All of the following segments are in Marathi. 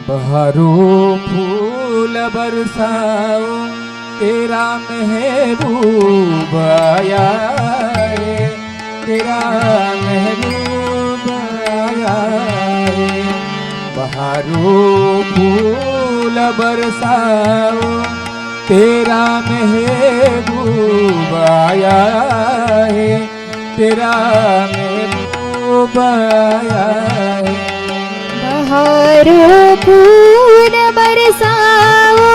बहारों फूल बरसाओ, तेरा महबूब आया है, तेरा महबूब आया है। बहारों फूल बरसाओ, तेरा महबूब आया है, तेरा महबूब आया है। बहारों फूल बरसाओ,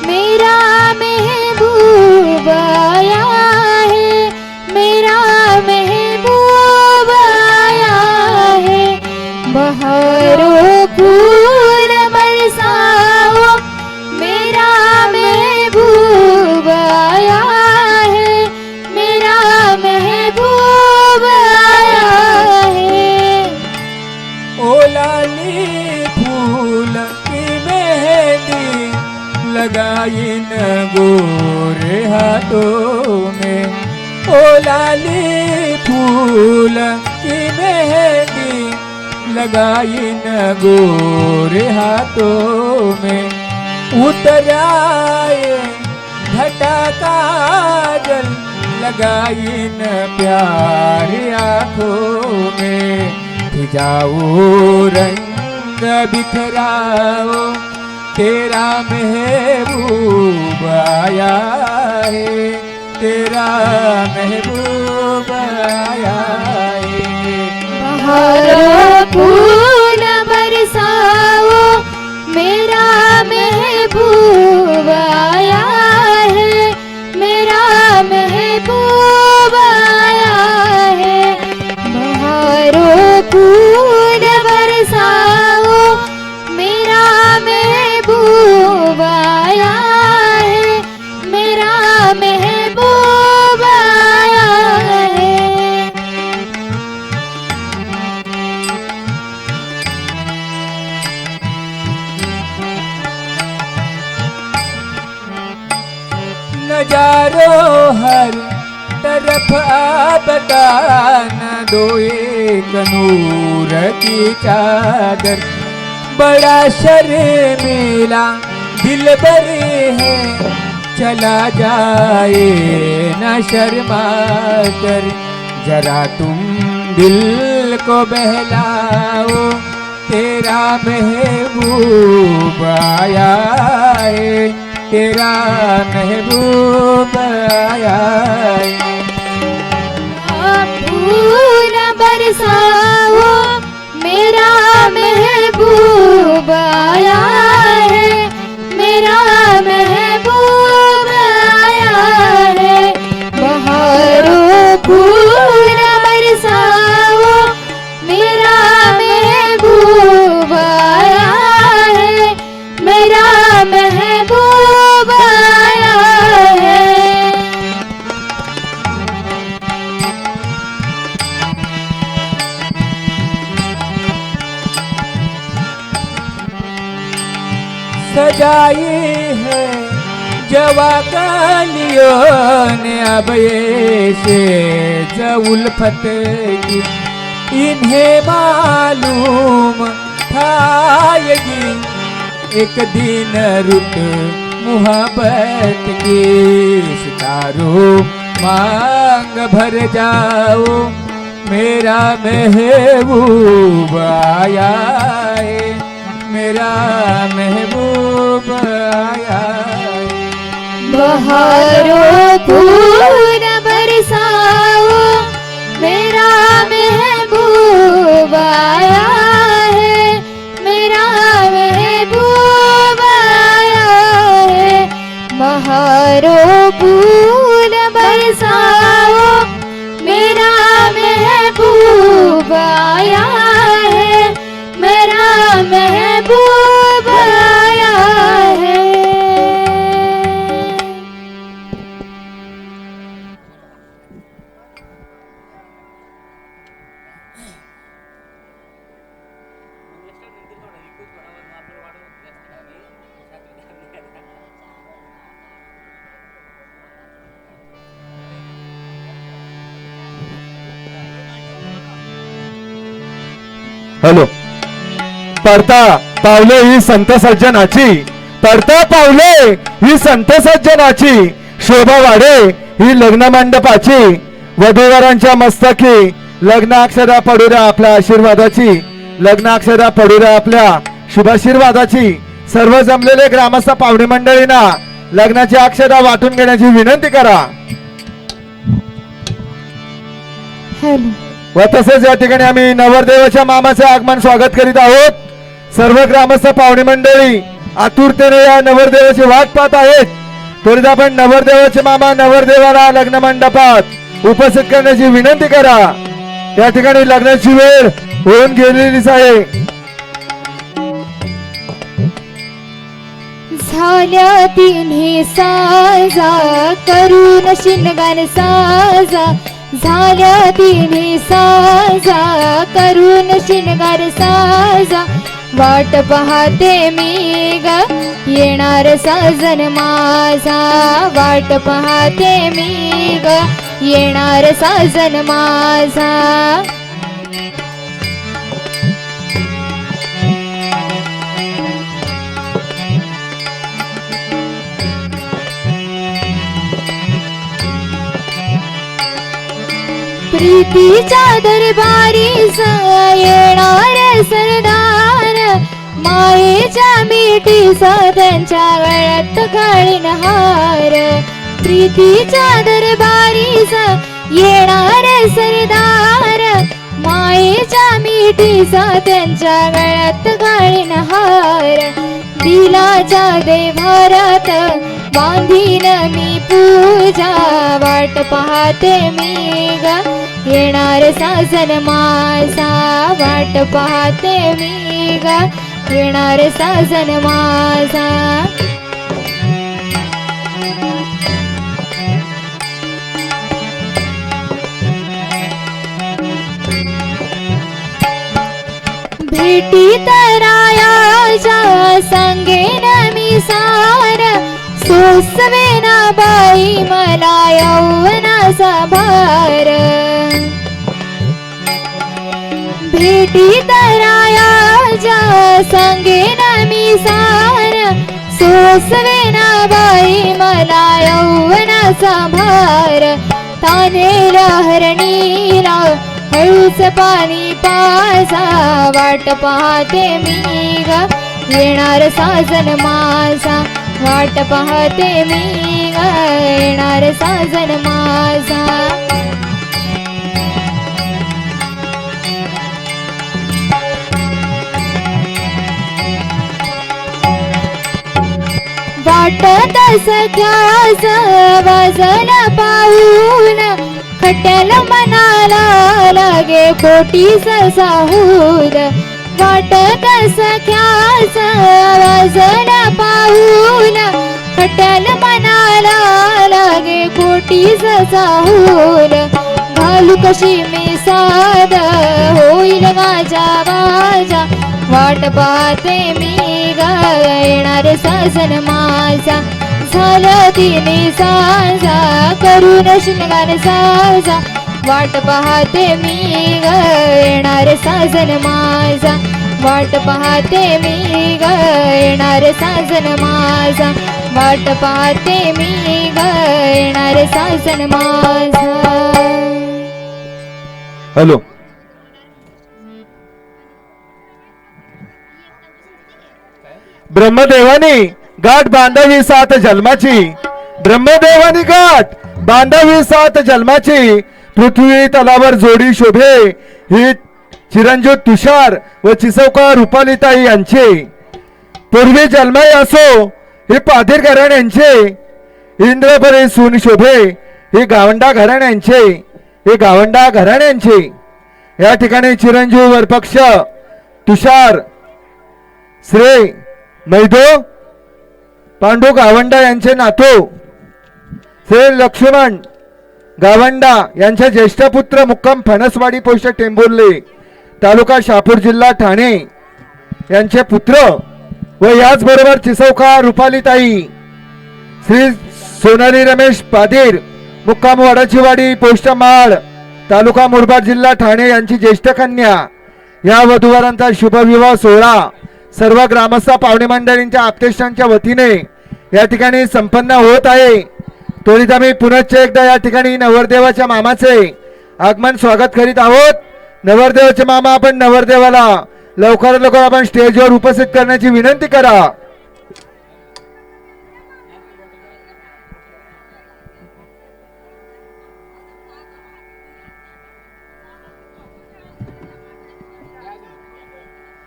मेरा महबूब आया है, मेरा महबूब आया है। बहारों फूल बरसाओ, मेरा महबूब आया है, मेरा महबूब आया है। ओ लाली फूल की मेहंदी लगाई न गोरे हाथों में, ओ लाली फूल की मेहंदी लगाई न गोरे हाथों में। उतर आए घटा काजल लगाई न प्यारी आँखों में। जाओ रंग बिखराओ, तेरा महबूब आया है, तेरा महबूब आया है। बहारों फूल बरसाओ, मेरा महबूब आया है, मेरा महबूब आया है। बहारों फूल बरसाओ, मेरा महबूब आया है, मेरा महबूब आया है। नजारों हर तरफ आपदा न दो एक नूर की चादर। बड़ा शर्मीला दिलबर है, चला जाए न शर्मा कर। जरा तुम दिल को बहलाओ, तेरा महबूब आया है, तेरा महबूब आया है। फूल बरसाओ, मेरा महबूब आया है, मेरा महबूब आया है। बहारों फूल बरसाओ, मेरा महबूब आया है, मेरा महबूब आया है। सजाई है जवा कालियों ने अब ये से उल्फत की। इन्हें मालूम था यही एक दिन रुत मुहब्बत की। सितारों मांग भर जाओ, मेरा महबूब आया है, मेरा महबूब आया है। बहारों फूल बरसाओ, मेरा महबूब आया है, मेरा महबूब आया है। बहारों फूल बरसाओ, मेरा महबूब आया है, मेरा महबूब आया है। हॅलो. पडता पावले ही संत सज्जनाची, पडता पावले ही संत सज्जनाची, शोभा वाढे ही लग्न मंडपाची, वधूवरांच्या मस्तकी लग्नाक्षरा पडू द्या आपल्या आशीर्वादाची, लग्नाक्षरा पडू द्या आपल्या शुभाशीर्वादाची. सर्व जमलेले ग्रामस्थ पाहुणे मंडळींना लग्नाची अक्षरा वाटून घेण्याची विनंती करा. हॅलो. व तसेच या ठिकाणी आम्ही नवरदेवाच्या मामाचे आगमन स्वागत करीत आहोत. सर्व ग्रामस्थ पाहुणे मंडळी आतुरतेने या नवरदेवाची वाट पाहत आहेत. त्वरित आपण नवरदेवाचे मामा नवरदेवाला लग्न मंडपात उपस्थित करण्याची विनंती करा. या ठिकाणी लग्नाची वेळ होऊन गेलेलीच आहे. झाल्या तिन्ही साजा करून शिनगान साजा, झाल्या तिन्ही साजा करून शिनगार साजा, वाट पाहते मी ग येणार साजन माझा, वाट पाहते मी ग येणार साजन माझा. प्रीतीच्या दरबारी येणार सरदार, मायेच्या मिठीचा त्यांच्या गळ्यात घालीन हार. प्रीतीच्या दरबारी येणार सरदार, मायेच्या मिठीचा त्यांच्या गळ्यात घालीन हार. दिलाच्या देवारात बांधीन मी पूजा, वाट पाहते मी ग येणार साजन माझा, वाट पाहते मी ग येणार साजन माझा. भेटी तरायाच्या सांगेन मी सार, सोसवेना बाई मला यौवनाचा भार. भेटी तरायाच्या सांगेन मी सार, सोसवेना बाई मला यौवनाचा भार. तानेला हरणीला हळूच पाणी पाजा, वाट पाहते मी ग येणार साजन माझा, वाट पाहते मी ग येणार साजन माझा. वाटत सख्याच वाजन पाहून, खट्याल मनाला लागे कोटी साहूद. वाटत सख्याच वाजन पाहून, खट्याल मनाला लागे कोटी साहूद. घालू कशी मी साद होईल माझ्या माझ्या, वाट पाहते मी ग येणार साजन माझा. झालं तिने साजा करून शिनगार साजा, वाट पाहते मी ग येणार साजन माझा, वाट पाहते मी ग येणार साजन माझा, वाट पाहते मी ग येणार साजन माझा. हॅलो. ब्रह्मदेवानी गाठ बांधावी सात जन्माची, ब्रह्मदेवानी गाठ बांधावी सात जन्माची, पृथ्वी तलावर जोडी शोभे ही चिरंजीव तुषार व चिसौका रुपालीताई यांचे. पूर्वी जन्माई असो हे पाधीर घराण्यांचे, इंद्रभरे सून शोभे हे गावंडा घराण्यांचे, हे गावंडा घराण्यांचे. या ठिकाणी चिरंजीव वरपक्ष तुषार श्री मैदो पांडू गावंडा यांचे नातू श्री लक्ष्मण गावंडा यांचे ज्येष्ठ पुत्र मुक्काम फणसवाडी पोस्ट टेंभुर्ली तालुका शहापूर जिल्हा ठाणे यांचे पुत्र व याचबरोबर चिसौका रुपालीताई श्री सोनाली रमेश पाधीर मुक्काम वडाचीवाडी पोस्ट माळ तालुका मुरबाड जिल्हा ठाणे यांची ज्येष्ठ कन्या या वधूवरांचा शुभविवाह सोहळा सर्व ग्रामस्थ पाहुणे मंडळींच्या आप्तेष्टांच्या वतीने या ठिकाणी संपन्न होत आहे. त्वरित आम्ही पुनश्च एकदा या ठिकाणी नवरदेवाच्या मामाचे आगमन स्वागत करीत आहोत. नवरदेवाचे मामा, आपण नवरदेवाला लवकरात लवकर आपण स्टेजवर उपस्थित करण्याची विनंती करा.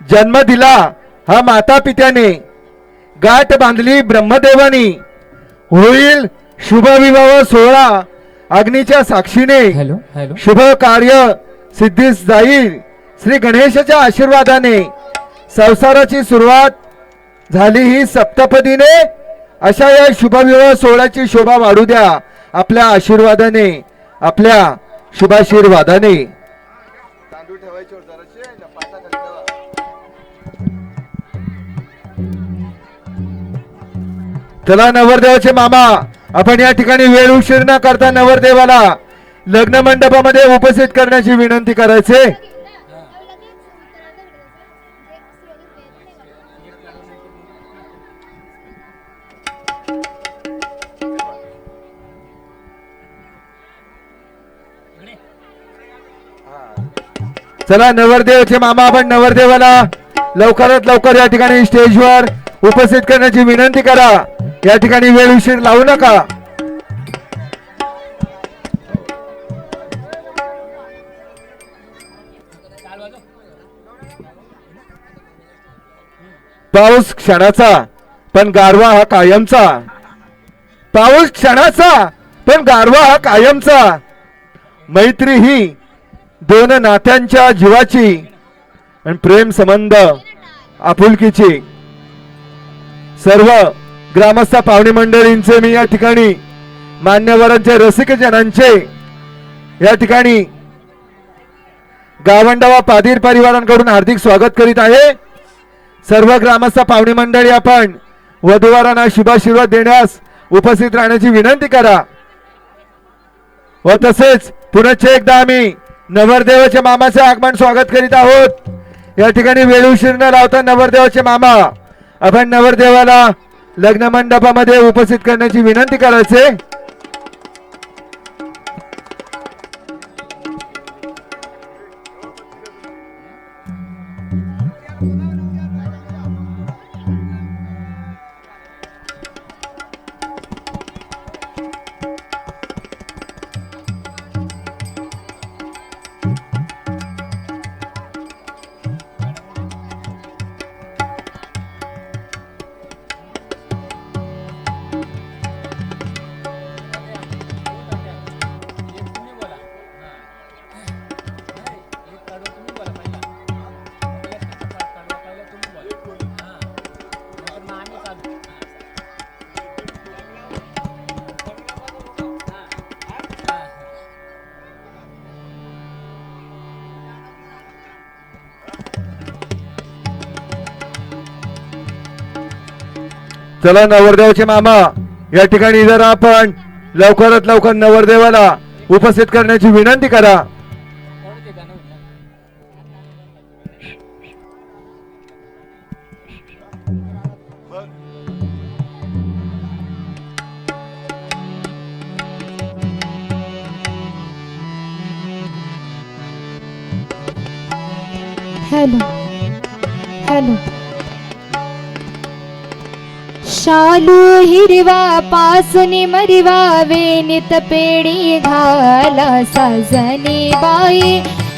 जन्म दिला हा माता पित्याने, गाठ बांधली ब्रह्मदेवानी, होईल शुभविवाह सोहळा अग्नीच्या साक्षीने, हॅलो हॅलो. शुभ कार्य सिद्धीस जाईल श्री गणेशाच्या आशीर्वादाने. संसाराची सुरुवात झाली ही सप्तपदीने, अशा या शुभविवाह सोहळ्याची शोभा वाढू द्या आपल्या आशीर्वादाने, आपल्या शुभाशीर्वादाने. चला नवरदेवाचे मामा, आपण या ठिकाणी वेळ उशीर न करता नवरदेवाला लग्न मंडपामध्ये उपस्थित करण्याची विनंती करायचे. चला नवरदेवाचे मामा, आपण नवरदेवाला लवकरात लवकर या ठिकाणी स्टेजवर उपस्थित करण्याची विनंती करा. या ठिकाणी वेळ उशीर लावू नका. पाऊस क्षणाचा पण गारवा हा कायमचा. पाऊस क्षणाचा पण गारवा हा कायमचा. मैत्री ही दोन नात्यांच्या जीवाची आणि प्रेम संबंध आपुलकीची. सर्व ग्रामस्थ पाहुणे मंडळींचे मी या ठिकाणी मान्यवरांचे रसिक जनांचे या ठिकाणी गावंडा व पादीर परिवारांकडून हार्दिक स्वागत करीत आहे. सर्व ग्रामस्थ पाहुणे मंडळी, आपण वधूवरांना शुभाशीर्वाद देण्यास उपस्थित राहण्याची विनंती करा. व तसेच पुनश्च एकदा आम्ही नवरदेवाच्या मामाचे आगमन स्वागत करीत आहोत. या ठिकाणी वेळ उशीर न लावता नवरदेवाचे मामा, आपण नवरदेवाला लग्न मंडपामध्ये उपस्थित करण्याची विनंती करायचे. चला नवरदेवाचे मामा, या ठिकाणी जर आपण लवकरात लवकर नवरदेवाला उपस्थित करण्याची विनंती करा. Hello hello. शालू हिरवा पासुनी मरिवा, वेणीत पेडी घाला साजनी बाई,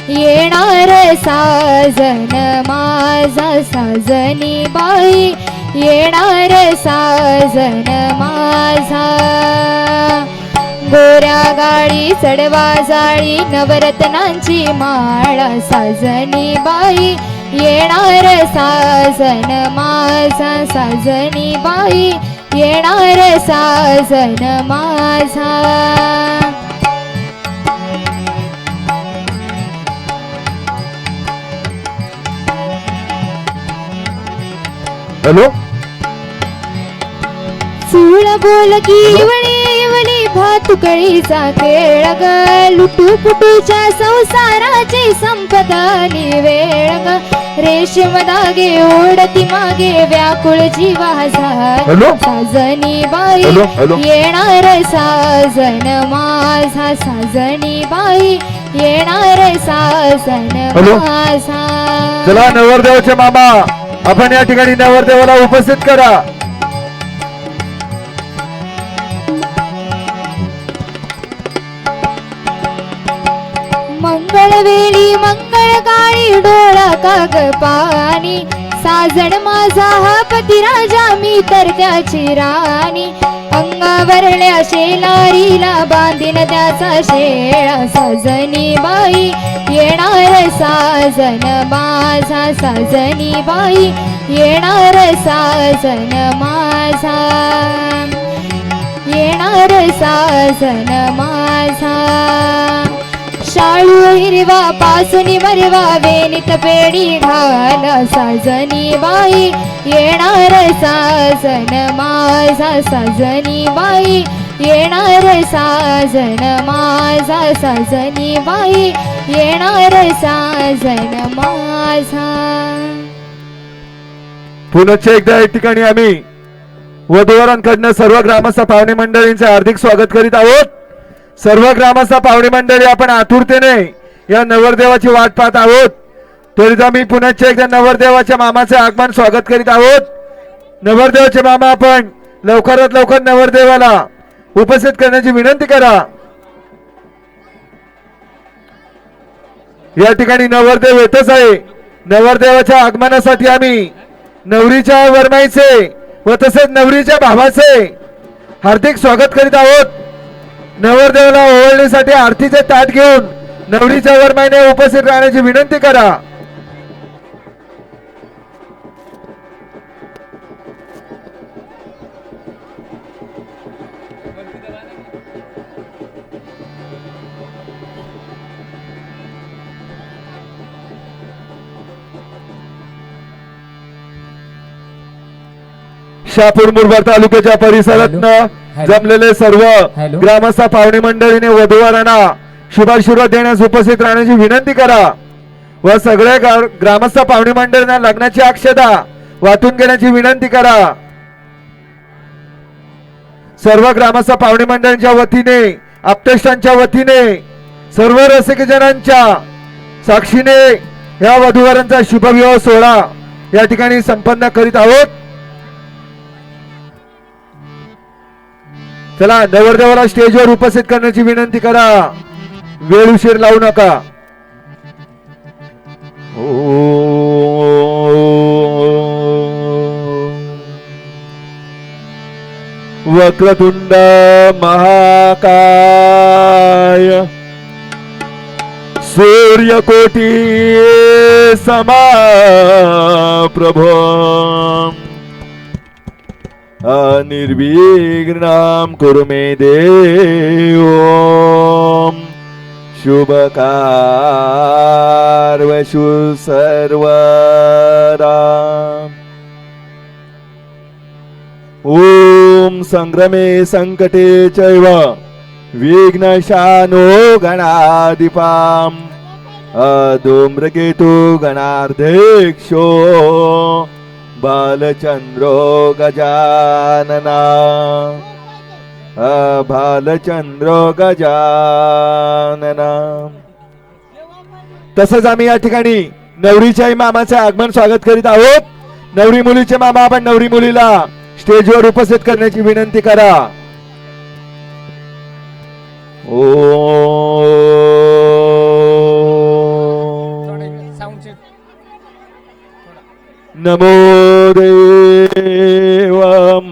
येणार साजन माझा साजनी बाई, येणार साजन माझा. गोऱ्या गाडी चढवा जाळी, नवरत्नांची माळा साजनी बाई, येणार साजन माझा साजनी बाई, येणार साजन माझा. हॅलो. चूळ बोल की इवळी इवळी भातुकळीचा खेळ ग लुटू पुटूच्या संसाराची संपदा वेळ ग रेशीम दागे ओढती मागे व्याकुळ जीवाचा हॅलो? साजनी बाई हॅलो? हॅलो? येणार साजन माझा साजनी बाई येणार साजन हॅलो? माझा चला नवरदेवाचे मामा आपण या ठिकाणी नवरदेवाला उपस्थित करा. मंगळवेळी मंगळ काळी डोळा काग पाणी साजण माझा हा पती राजा मी तर त्याची राणी अंगावरल्या शेलारीला बांधीन त्याचा शेळा साजनी बाई येणार साजन माझा साजनी बाई येणार साजन माझा येणार साजन माझा शाळू हिरवा पासुनी मरवा वेणीत पेडी घाल साजनी बाई येणार साजन माझा साजनी बाई येणार साजन माझा साजनी बाई येणार साजन माझा. पुनश्च एकदा या ठिकाणी आम्ही वधूवरांकडनं सर्व ग्रामस्थ पाहुणे मंडळींचे हार्दिक स्वागत करीत आहोत. सर्व ग्रामस्थ पाहुणे मंडळी आपण आतुरतेने या नवरदेवाची वाट पाहत आहोत. तरीच आम्ही पुनश्च एकदा नवरदेवाच्या मामाचे आगमन स्वागत करीत आहोत. नवरदेवाचे मामा आपण लवकरात लवकर नवरदेवाला उपस्थित करण्याची विनंती करा. या ठिकाणी नवरदेव येतच आहे. नवरदेवाच्या आगमनासाठी आम्ही नवरीच्या वरमाईचे व तसेच नवरीच्या भावाचे हार्दिक स्वागत करीत आहोत. नवरदेवाला ओवाळणीसाठी आरतीचे ताट घेऊन नवरीच्या वरमाईने उपस्थित राहण्याची विनंती करा. शहापूर मुरबाड तालुक्याच्या परिसरातनं हॅलो? जमलेले सर्व हॅलो? ग्रामस्थ पाहुणे मंडळीने वधूवरांना शुभाशीर्वाद देण्यास उपस्थित राहण्याची विनंती करा व सगळ्या ग्रामस्थ पाहुणे मंडळींना लग्नाची अक्षता वाटून घेण्याची विनंती करा. सर्व ग्रामस्थ पाहुणे मंडळींच्या वतीने आप्तेष्टांच्या वतीने सर्व रसिकजनांच्या साक्षीने या वधूवरांचा शुभविवाह सोहळा या ठिकाणी संपन्न करीत आहोत. चला नवरदेवाला स्टेजवर उपस्थित करण्याची विनंती करा. वेळ उशीर लावू नका. वक्रतुंड महाकाय सूर्यकोटी समप्रभ निर्विघ्नं कुरु मे देव शुभकार्येषु सर्वदा. ओम संग्रमे संकटे चैव विघ्नशानो गणाधिपाम् अधूम्रकेतु गणाध्यक्षो बालचंद्रो गजानना बालचंद्रो गजानना. तसंच आम्ही या ठिकाणी नवरीच्याही मामाचे आगमन स्वागत करीत आहोत. नवरी मुलीचे मामा आपण नवरी मुलीला स्टेजवर उपस्थित करण्याची विनंती करा. ओ नमो देव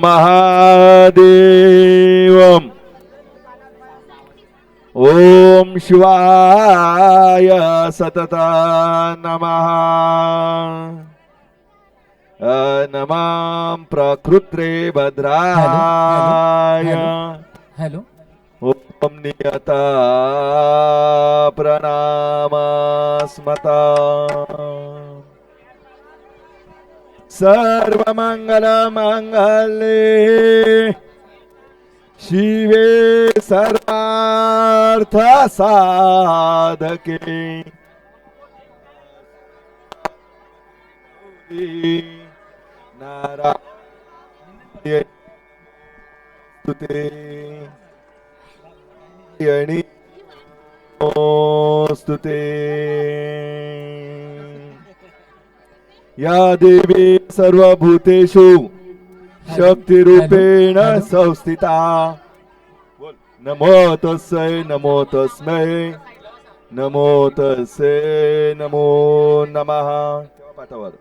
महादेव. ओम शिवाय सतत नमः. नमः प्रकृत्रे भद्राय. हॅलो? ओम नियता प्रणामस्मता. सर्वमंगल मंगले शिवे सर्वार्थ साधके नारायण स्तुते स्तुते या देवी सर्वभूतेषु शक्तिरूपेण संस्थिता नमो तस्मै नमो तस्मै नमो तस्मै नमो नमः पाठावर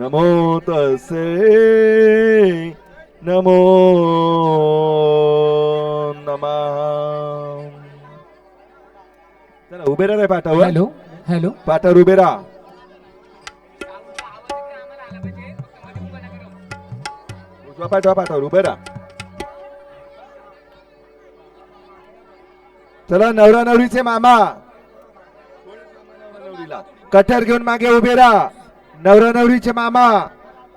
नमो तस्मै नमो नमः चला उभे राहा पाठावर हॅलो हॅलो पाठावर उभे राहा उजवा पाठावर उभे राहा चला नवरा नवरीचे मामा कठार घेऊन मागे उभे राहा नवरा नवरीचे मामा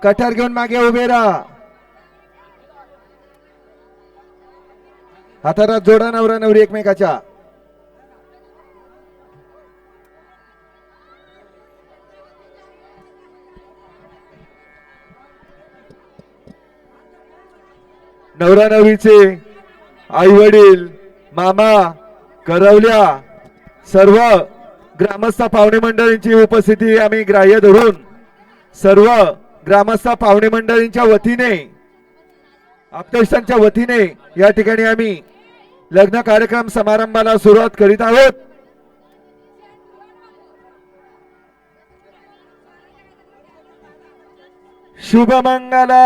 कठार घेऊन मागे उभे राहा हाताला जोडा नवरा नवरी एकमेकाच्या नवरा नवरीचे आई वडील मामा करवल्या सर्व ग्रामस्थ पाहुणे मंडळींची उपस्थिती आम्ही ग्राह्य धरून सर्व ग्रामस्थ पाहुणे मंडळींच्या वतीने आप्तेष्टांच्या वतीने या ठिकाणी आम्ही लग्न कार्यक्रम समारंभाला सुरुवात करीत आहोत शुभमंगला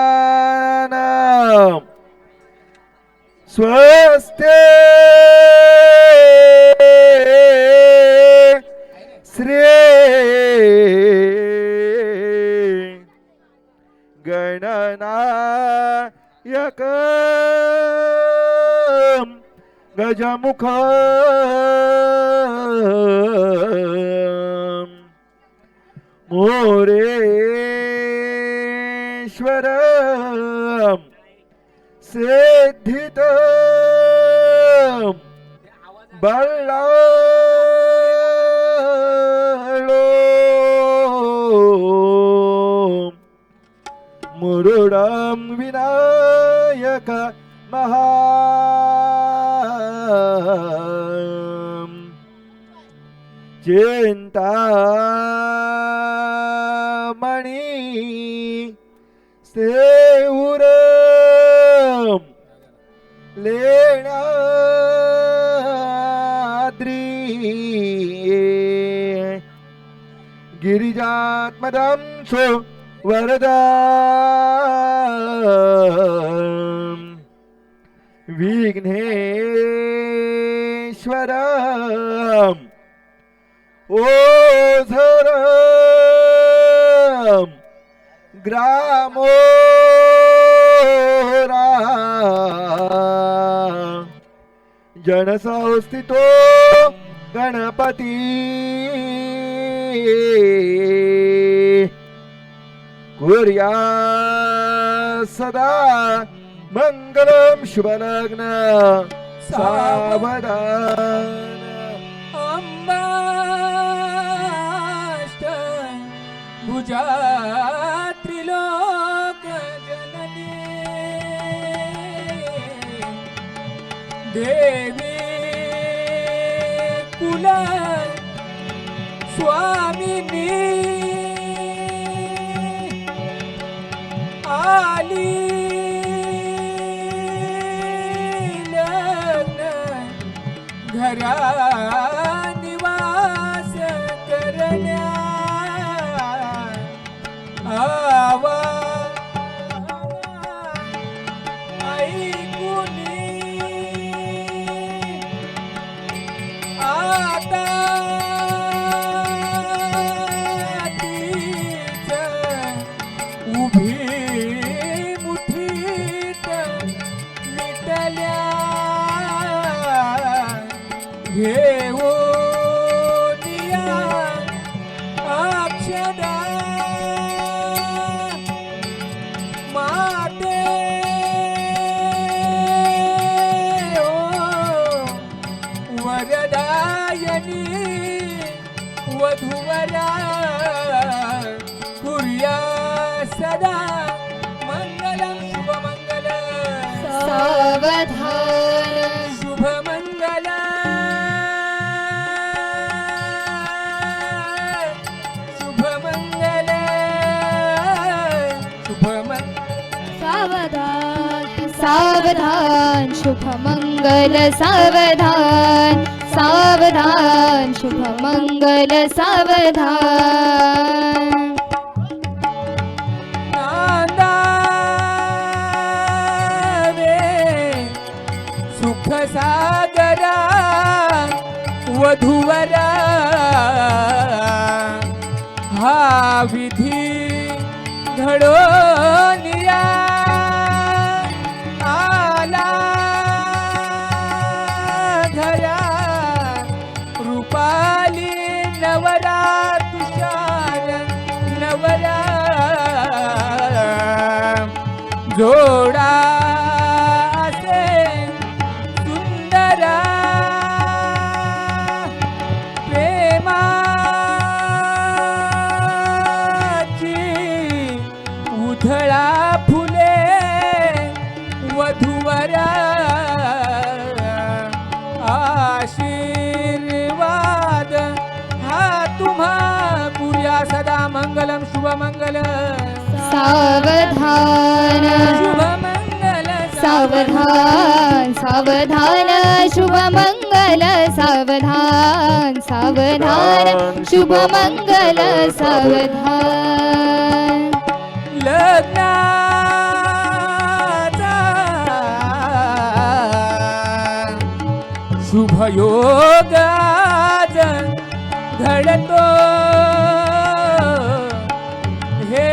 सावधान स्वस्ते श्री गणनायक गजमुख मोरेश्वर सिद्धित बल्लाळो मुरुडम विनायक महा चिंतामणी सेऊरम लेणाद्री गिरिजात्मदं सो वरदा विघ्नेश्वरम ओझरम ग्रामोरा जनसंस्थितो गणपती कुर्या सदा मंगलम शुभलग्न सावधान अंबाष्ट भुजा त्रिलोक जननी देवी कुल स्वामिनी आली घरा निवास करण्या आवा ऐकुनी आता तीच उभी मुठीत मिटल्या घेऊनिया अक्षदा वधूवरा कुर्या सदा मंगलम शुभमंगल सावधान शुभमंगल शुभमंगल सावधान शुभमंगल सावधान सावधान शुभमंगल सावधान नांदावे सुख सागरा वधूवरा हा विधी घडोनिया आला घरा रूपाली नवरा तुषार नवरा जोडा असे सुंदरा प्रेमाची उधळा फुले वधूवरा आशीर्वाद हा तुम्हा पुर्या सदा मंगलम शुभमंगल सावधान शुभमंगल सावधान सावधान शुभमंगल सावधान सावधान शुभमंगल सावधान लग्नाचा शुभयोग आज घडतो हे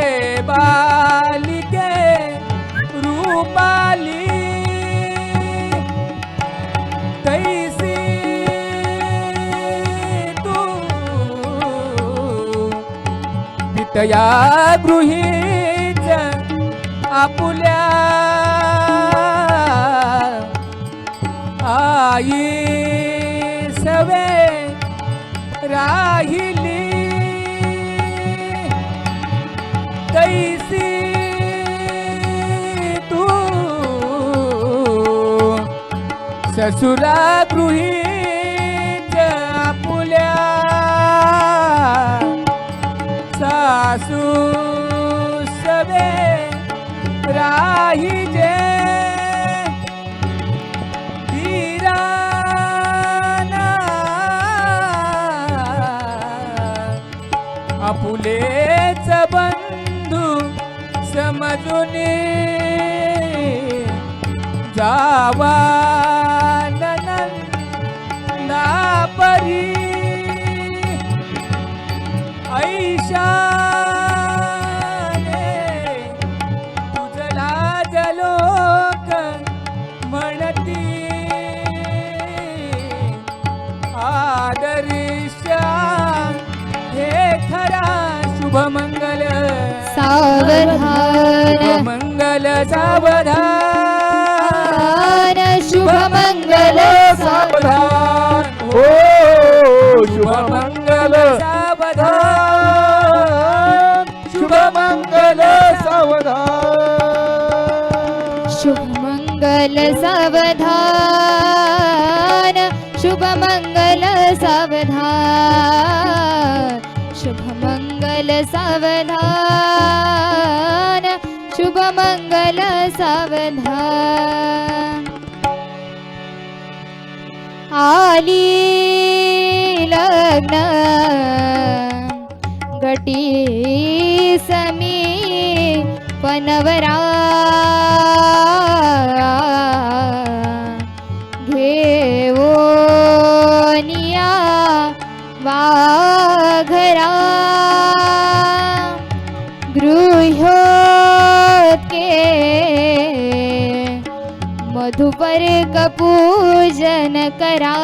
बालिके रूपाली तैसी तू वितया गृहीत आपुल्या आई सवे राहिली तैसी तू ससुरा गृहीत आपुल्या सासू सवे राहिजे धीराना आपुलेच बंधू समजून जावा नंदा परी ऐशाने तुझला जलोक म्हणती आदर्शा हे खरा शुभमंगल सावधान मंगल सावधान शुभमंगल सावधान ओ शुभमंगल सावधान शुभमंगल सावधान शुभमंगल सावधान शुभमंगल सावधान शुभमंगल सावधान शुभमंगल सावधान आली लग्न घटी समी पनवरा घेवोनिया वाघरा गृह्योत्के मधुपर पूजन करा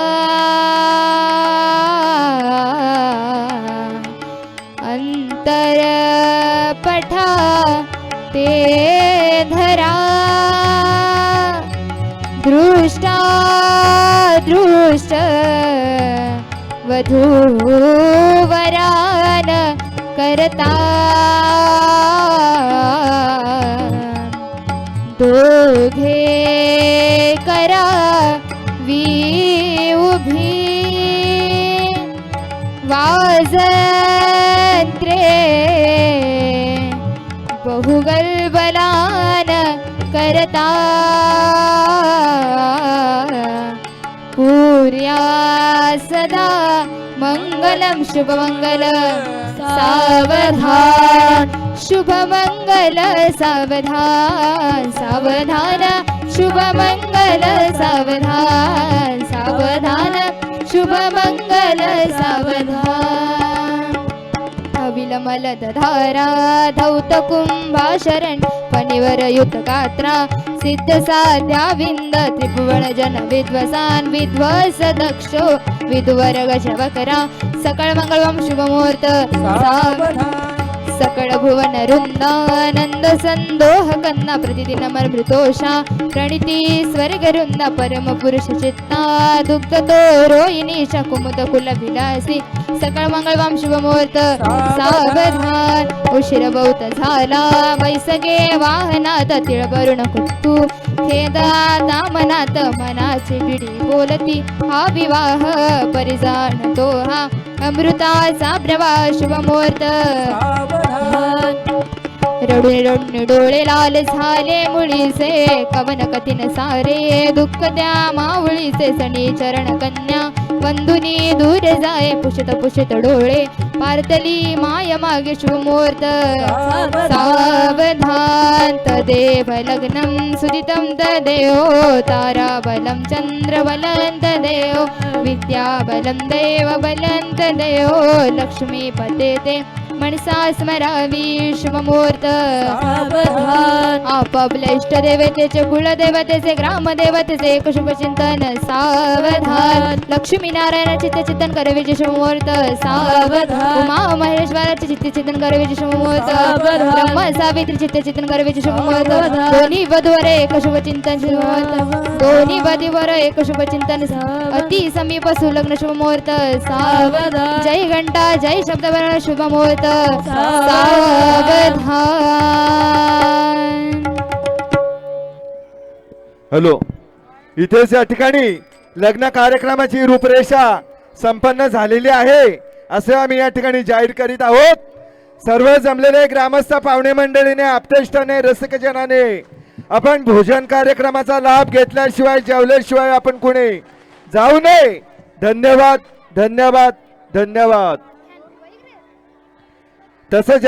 अंतर पठा ते धरा दृष्टा दृष्ट वधूवरान करता दोघे करावी उभी वाजंत्रे बहुगल्बलान करता कुर्या सदा मंगलम शुभमंगल सावधान शुभमंगल सावधान सावधान शुभमंगल सावधान सावधान शुभमंगल सावधान अविलमल दधारा धौत कुंभाशरण फणिवर युत गात्रा सिद्ध साध्या विंद त्रिभुवन जन विद्वसान विध्वस दक्षो विधुवर गजवकरा सकळ मंगळम शुभमुहूर्त सकळ भुवन वृंदानंद संदोह कन्ना प्रतिदिन मृतोषा प्रणिती स्वर्ग वृंदा परम पुरुष चित्ता दुग्ध तो रोहिणी कुमुद कुल विलासी सकळ मंगळवाम शुभमुहूर्त सावधान उशीर बहुत झाला बैसगे वाहनात तिळवरुण कुट्टू खेदा मनात मनाची बिडी बोलती हा विवाह परिजान तो हा अमृताचा प्रवाह शुभमुहूर्त रडून रडून डोळे लाल झाले मुळीचे कवन कठीण सारे दुःख त्या माऊळीचे सणी चरण कन्या बंधुनी दूर जाय पुषत पुषत डोळे पार्थली माय मागे शुभमुहूर्त सावधान तदेव लग्नं सुदितं तदेव ताराबलं चंद्रबलं तदेव विद्याबलं देवबलं तदेव लक्ष्मीपते ते मनसा स्मरावी शुभमुहूर्त आपापल्या इष्टदेवतेचे कुलदेवतेचे ग्रामदेवतेचे एक शुभचिंतन सावधान लक्ष्मीनारायणाचे चिंतन करवीचे शुभमुहूर्त सावधान उमा महेश्वराचे चिंतन करवीचे शुभमुहूर्त ब्रह्म सावित्री चिंतन करवीचे शुभमुहूर्त दोन्ही वधूवर एक शुभचिंतन शुभमुहूर्त दोन्ही वधूवर एक शुभचिंतन अति समीप सुलग्न शुभमुहूर्त सावधान जय घंटा जय शब्दवर्ण शुभमुहूर्त सावधान हॅलो, इथेच या ठिकाणी लग्न कार्यक्रमाची रूपरेषा संपन्न झालेली आहे असे आम्ही या ठिकाणी जाहीर करीत आहोत. सर्व जमलेले ग्रामस्थ पाहुणे मंडळीने आपतेष्टाने रसिकजनाने आपण भोजन कार्यक्रमाचा लाभ घेतल्याशिवाय जेवल्याशिवाय आपण कुणी जाऊ नये. धन्यवाद धन्यवाद धन्यवाद. तसंच